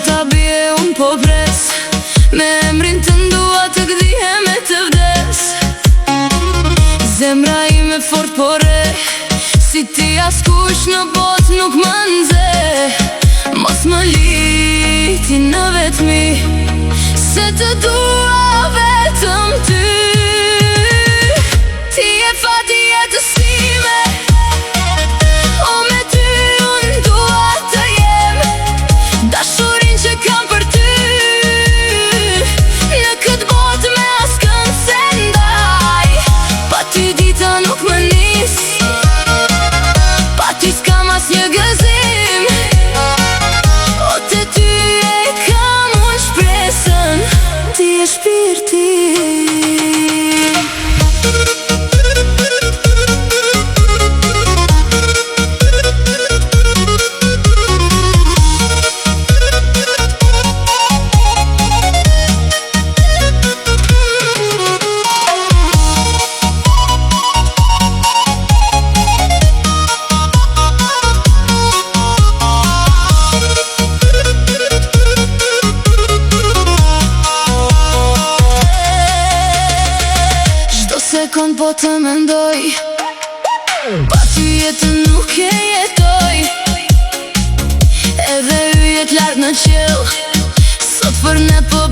ta bie unë po pres, me emrin të ndua të gdhihem e të vdes. Zemra ime fort po re, si ti askush në bot nuk më nxe. Mos më liti në vetmi, se të dua vetëm ty. Ti e fati jetës time, o me ty unë dua të jem. Dashurin që kam për ty, në këtë botë me askën se ndaj. Pa ty dita nuk më nis, pa ty s'kam as një gëzim. O te ty e kam unë shpresën, ti e shpirti. Sekond po të mendoj, pa ty jetën nuk e jetoj. Edhe yjet lartë në qiell, sot për ne po